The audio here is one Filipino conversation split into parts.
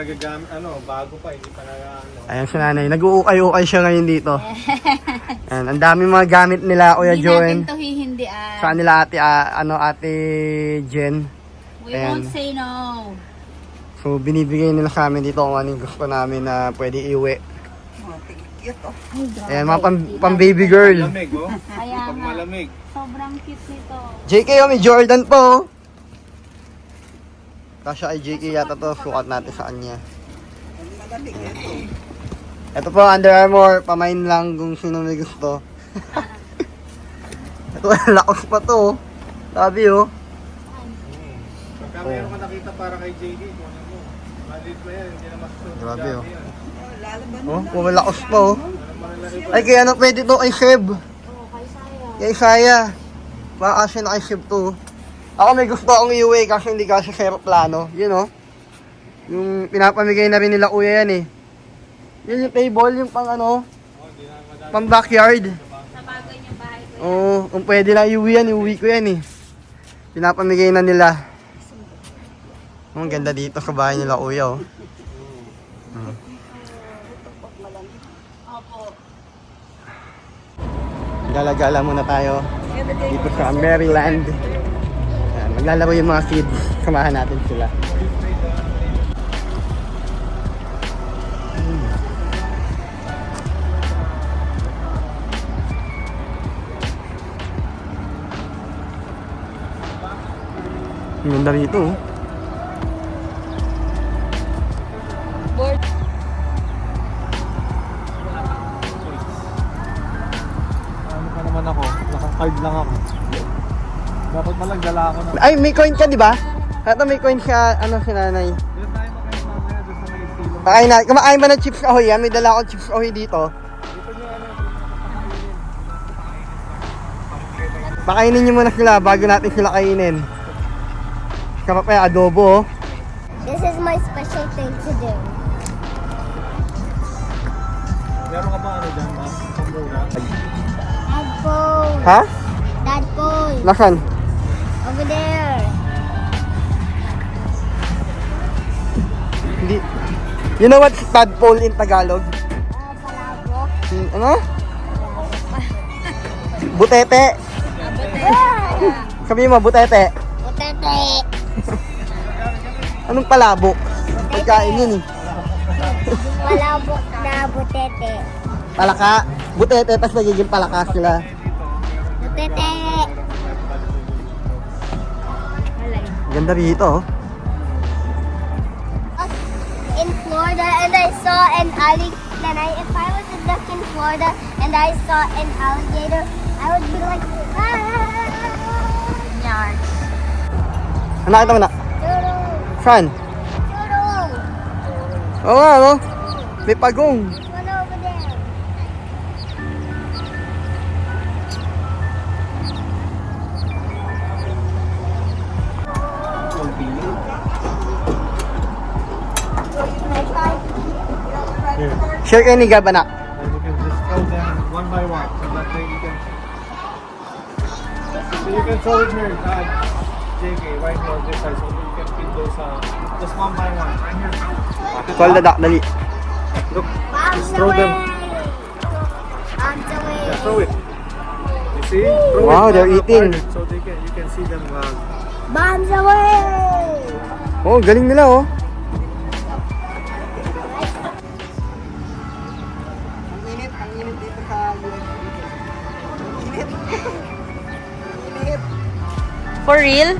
Nagagamit, bago pa, hindi pa ano. Ayan si nanay. Nag-uukay-ukay siya ngayon dito. Ayan, ang dami mga gamit nila, Kuya Joen. Hindi natin to hihindian. Sa kanila ate Jen. We won't say no. So, binibigay nila sa amin dito kung ano yung gusto namin na pwede iuwi. Ayan, mga pang baby girl. Malamig, oh. Kaya Pag nga, malamig. sobrang cute nito. JK, may Jordan po. Kasi ay JK yata to, sukat natin sa kanya. Ito po, Under Armour, pamain lang kung sino may gusto. Ito, lakas pa to. Sabi oh. Pagka mayroon ka nakita para kay JD, kung ano mo, malit pa yan, hindi na masusunod. Grabe oh. Oh, kumalakas pa oh. Ay, kaya ano pwede to kay Seb. Kay Saya. Baka kasi na kay Seb to. Ako may gusto akong iuwi kasi hindi kasi sa aeroplano. Yun oh. Yung pinapamigay na rin nila kuya yan eh. Yun yung table, yung pang pang backyard. Sa bagay niya bahay ko. Oo, kung pwede na iuwi yan, iuwi ko yan eh. Pinapamigay na nila. Ang ganda dito sa bahay nila kuya oh. Opo. Gala-gala muna tayo dito sa Maryland. Ayan, maglalaro yung mga kids. Samahan natin sila. Ang ganda rito oh. Board. Ano pa naman ako? Naka-card lang ako. Dapat malang dala ako na. Ay, may coin ka di ba? Ito may coin ka, si nanay. Doon tayo makain mamaya doon sa may silong. Pakain na, kumakain ba ng chips ahoy? May dala akong chips ahoy dito. Dito nyo Pakainin nyo muna sila bago natin sila kainin. Sarap kaya adobo oh. This is my special thing to do. Meron ka ba dyan, ma'am? Pambura? Dad pole. Ha? Dad pole. Nasaan? Over there. Hindi. You know what's tadpole in Tagalog? Palabok. Ano? Butete. Sabihin mo, butete. Butete. Anong palabok? Pagkain yun eh. Palabok na butete. Palaka. Butete, tapos nagiging palaka sila. Butete. Ganda rito oh. In Florida, and I saw an alligator. If I was a duck in Florida and I saw an alligator, I would be like, Yan. Ano nakita mo na? Doodle, Saan? doodle. Oo nga oh. May pagong. One over there. Here. Share kayo ni Gab anak. And you can just throw them one by one. So that way you can... So you can throw it here, JK, right here on this side. So you can feed those, just one by one. Right here. Sol dadak, dali. Look, Bombs just throw away. them. Bombs away. Yeah, throw it. You see? Throw Wow, it they're down eating. apart so you can see them. Bombs away. Oh, galing nila oh. Ang init dito sa US. Init. For real?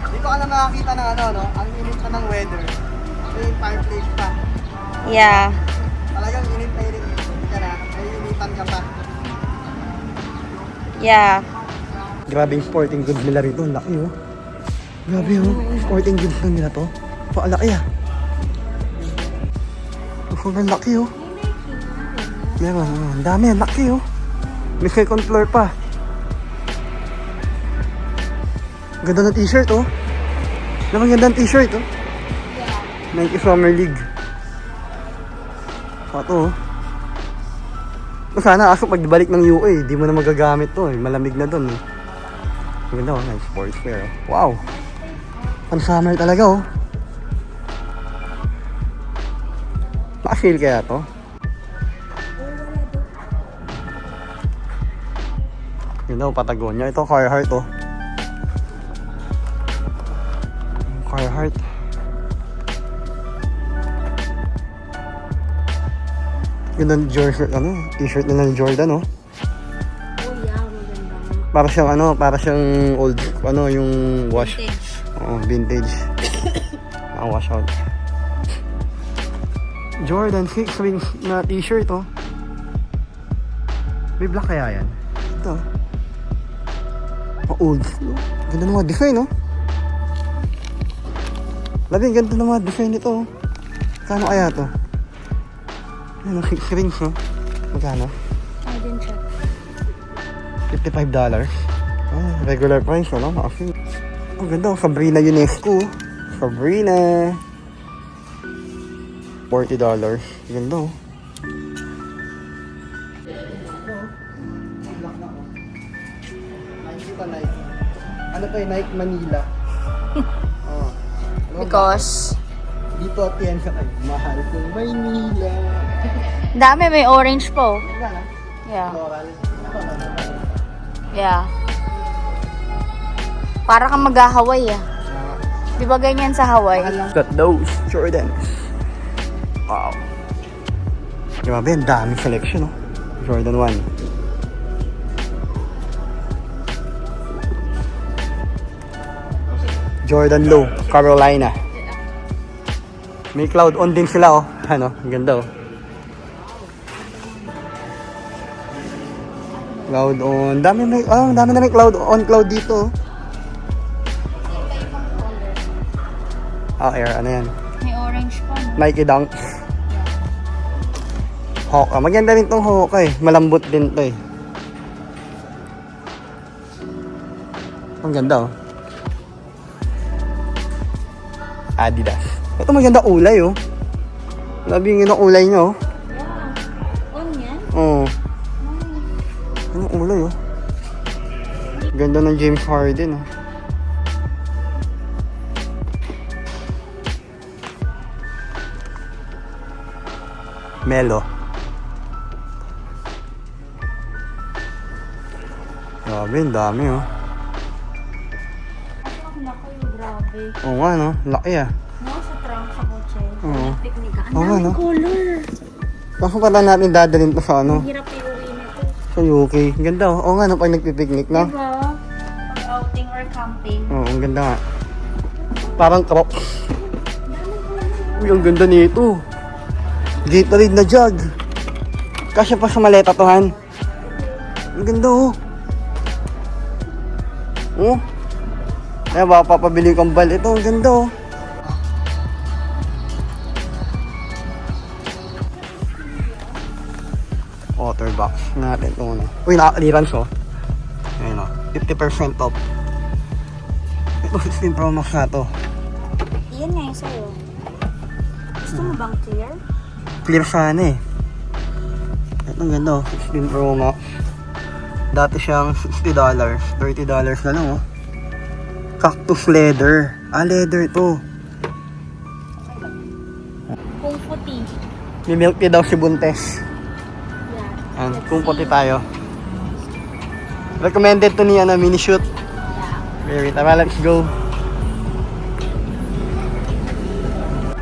Dito ka na makakita ng no? Ang init pa ng weather. Ito yung fireplace pa. Yeah. Talagang init na init ka na. May initan ka pa. Yeah. Grabe yung sporting goods nila rito. Ang laki oh. Grabe oh. Sporting goods lang nila to. Paalaki ah. Sobrang laki oh. Meron. Ang dami. Ang laki oh. May second floor pa. Ganda ng t-shirt oh. Naman ganda ng t-shirt oh. Nike Summer League. Ito oh. Sana aso pagbalik ng UA, di mo na magagamit to eh. Malamig na dun eh. Ganda oh, nice sportswear oh. Wow! Ang summer talaga oh. Naka-sale kaya to? Yun daw, Patagonia. Ito, Carhartt oh. Carhartt. Yun ang Jordan, t-shirt na ng Jordan oh. Oh yeah, maganda. Para siyang old, yung wash. Vintage. Oo, vintage. Wash out. Jordan 6 wings na t-shirt oh. May black kaya yan? Ito. Old. Ganda ng mga design oh. Labi, ganda ng mga design nito oh. Kano kaya to? Ano, 6 rings oh. Magkano? I didn't check. $55. Regular price, wala, kasi. Ang ganda, Sabrina UNESCO. Sabrina. $40. Ganda, oh. Ano to yung Nike Manila? Oh. Because Dito at yan sa mahal kong Maynila. dami, may orange po. Ganda, Yeah. floral. Yeah. Para kang mag-Hawaii ah. Di ba ganyan sa Hawaii? Got those Jordans. Wow. Grabe, ang daming selection, oh. Jordan 1. Jordan Low, Carolina. May cloud on din sila, oh. Ano, ang ganda, oh. Cloud on. Dami na may cloud on cloud dito, oh. Air, ano yan? May orange pa. No? Nike Dunk. Hoka. Maganda rin tong Hoka eh. Malambot din to eh. Ang ganda oh. Adidas. Ito maganda ulay oh. Labi yung ulay niya oh. Yeah. On yan? Oo. Anong ulay oh. Ganda ng James Harden oh. Melo. Grabe, ang dami oh. Naku, grabe. Oo nga no, laki ah. No, sa trunk sa kotse. Oo. Picnic ka. Ang Oo, daming no? color. Baka pala natin dadalhin to sa ano, Ang hirap iuwi nito. sa UK. Ang ganda oh. Oo nga no, pag nagpipiknik no. Diba? Pag outing or camping. Oo, ang ganda nga. Parang crop. Uy, ang ganda nito. Gatorade na jug. Kasya pa sa maleta to, Han. Ang ganda oh. Oh. Kaya baka papabili kang bal. Ito, ang ganda oh. Water box natin ito ano. Uy, naka-clearance oh. Ayan oh. 50% off. Ito 16 Pro Max na to. Iyan nga yung sa'yo. Gusto mo bang clear? Clear sana eh. Ito ang ganda oh. 16 Pro Max. Dati siyang $60. $30 na lang oh. Cactus leather. Leather ito. Kung puti. May milk tea daw si Buntes. Yeah. Ayan, kung puti tayo. Recommended to ni mini shoot. Very tama, let's go.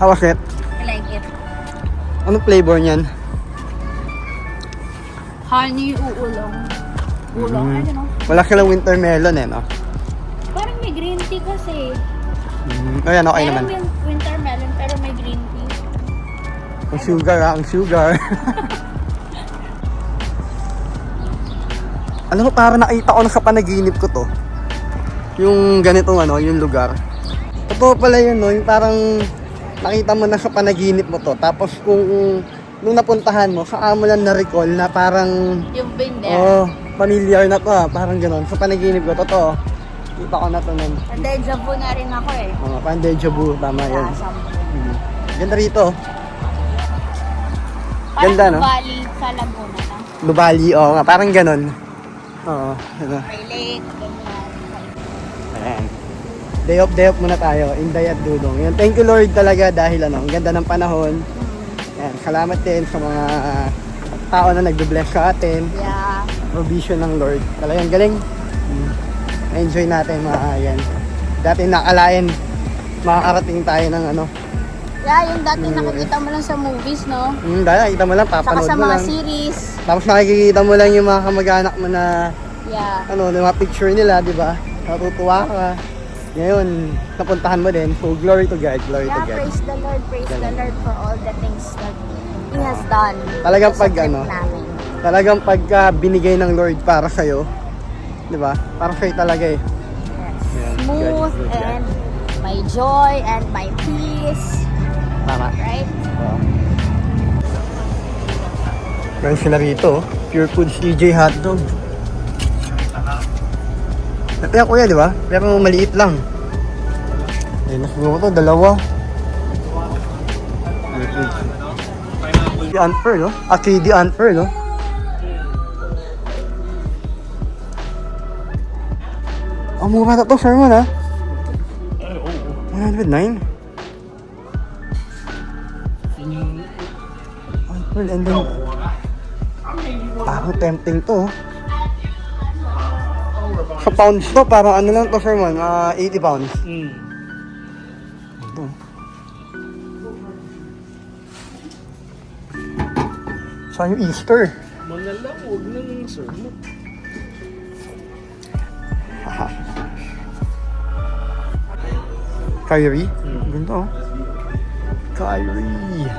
How was it? I like it. Anong flavor niyan? Honey uulong. Ulong, I don't know. Wala silang winter melon eh, no? Parang may green tea kasi. Ayan, okay naman. Meron yung winter melon pero may green tea. Ang sugar ang sugar. Alam mo, parang nakita ko na sa panaginip ko to. Yung ganitong yung lugar. Totoo pala yun, no? Yung parang nakita mo na sa panaginip mo to. Tapos nung napuntahan mo, saan mo lang na-recall na parang, You've been there. oh, familiar na to parang gano'n. Sa panaginip ko, totoo. Kita ko na to nun. And deja vu na rin ako eh. Parang deja vu, tama yun. Something. Ganda rito. Parang Ganda, no? Valley sa Laguna na. Lubali, oo nga, parang gano'n. Oo, ano. May lake, ganyan. Ayan. Day off muna tayo. Inday at Dudong. Yan. Thank you Lord talaga dahil ang ganda ng panahon. Yan, salamat din sa mga tao na nagbe-bless sa atin. Yeah. Provision ng Lord. Talagang galing. Enjoy natin mga yan. Dati nakalain makakarating tayo ng ano. Yeah, yung dati nakikita mo lang sa movies, no? Dahil nakikita mo lang, Saka papanood sa mo mga lang. series. Tapos nakikita mo lang yung mga kamag-anak mo na Yeah. ano, yung mga picture nila, di ba? Natutuwa ka. Ngayon, napuntahan mo din. So, glory to God, glory to Yeah, God. praise the Lord for all the things that He has done. Talagang sa pag trip ano, namin. Talagang pagka binigay ng Lord para sa'yo, di ba? Para sa'yo talaga eh. Yes. Yan, Smooth good, good, and my joy and my peace. Tama. Right? Meron sila rito, Pure Foods DJ Hotdog. Kaya kuya, di ba? Pero maliit lang. Ayun, nasiguro ko to, dalawa. The Unfair, no? The Unfair, no? Ang mura na to, sir mo na. 109? Unfair, and then... Parang tempting to. Sa pounds to, parang ano lang to, sir man, 80 pounds. Ito. Saan yung Easter? Mga lang, huwag na ng sir mo. Haha. Kyrie? Ganda oh. Kyrie.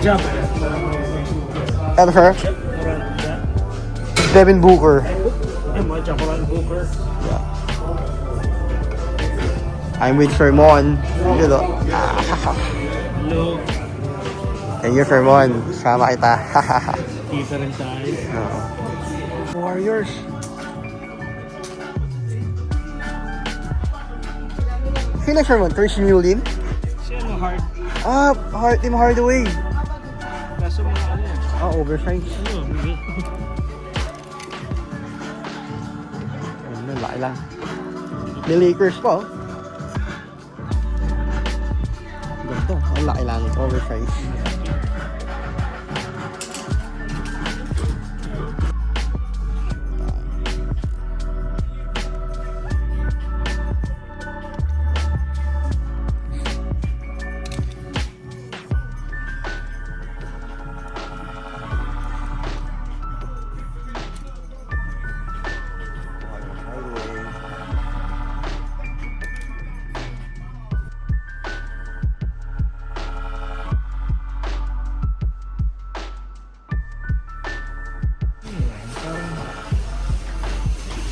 Jump. Ano sir? Devin Booker. Ay, mga Chaparral Booker. I'm with Fermon. Yun o. Hello. Thank you, Fermon. Sama kita. Kita rin tayo. Warriors. Sino Fermon? Tracy Mullin? Si ano, hard. Team Hardaway. Kaso mga ano. Oversize. Ano, Ano, laki lang. May Lakers pa, oh. Ganito, ang laki lang. Oversize.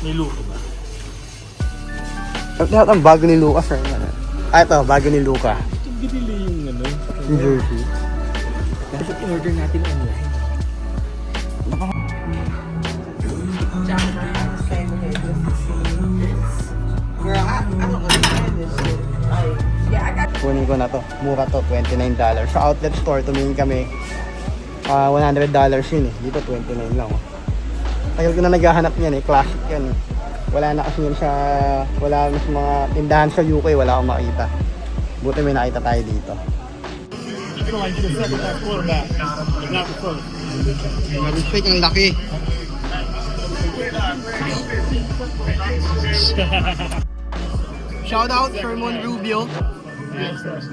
may luko ba? Lahat ang bago ni Luka, sir. Ito, bago ni Luka. Ito binili yung ano. Yung jersey. Kasi in-order natin online. Kunin ko na to. Mura to, $29. Sa outlet store, tumingin kami. $100 yun eh. Dito, 29 lang. Oh. Tagal ko na naghahanap niyan eh. Classic yan eh. Wala na kasi yun sa... Wala na sa mga tindahan sa UK. Wala akong makita. Buti may nakita tayo dito. Respect, ang laki. Shout out Fermon Rubio.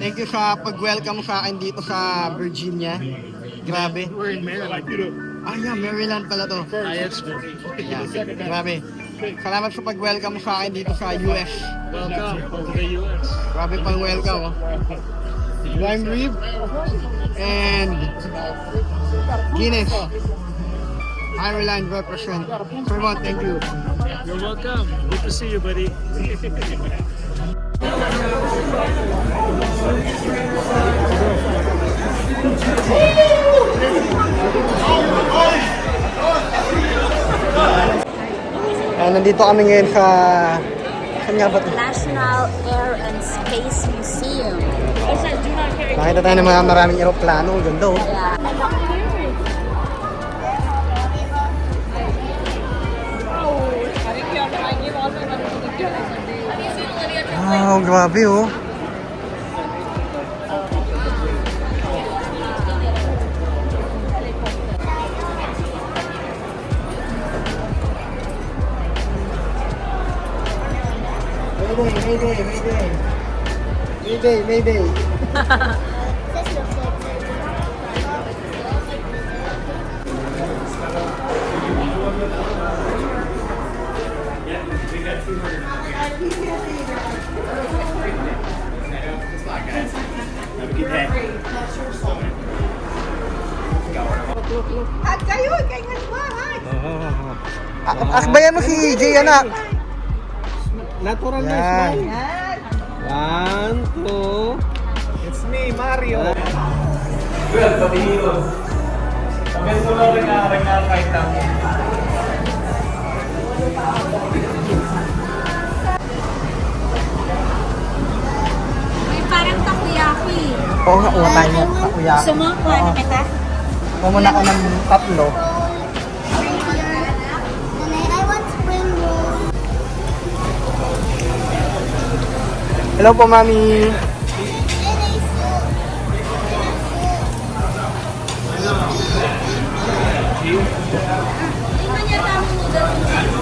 Thank you sa pag-welcome sa akin dito sa Virginia. Grabe. We're in Maryland. Yeah, Maryland pala to. Yeah, grabe. Salamat sa pag-welcome sa akin dito sa US. Welcome to the US. Grabe pang welcome. Lime rib and Guinness. Ireland represent. Fermon, thank you. You're welcome. Good to see you, buddy. Nandito kami ngayon sa... Saan nga ba ito? National Air and Space Museum. Nakita tayo ng mga maraming eroplano. Ganda oh. Yeah. Wow, grabe oh. Mayday. This looks like Akbayan mo si Jay, anak. Natural na Yan. smile. 1, 2. It's me, Mario. Well, pabihiro. Kami solo rin nga kahit lang. May parang takoyaki. Oo nga, uwa tayo. Takuya. Gusto mo? Kuha na kita? Pumuna ko ng tatlo. I want spring roll. Hello po, Mami. And I saw. Hindi man yata mo noodles.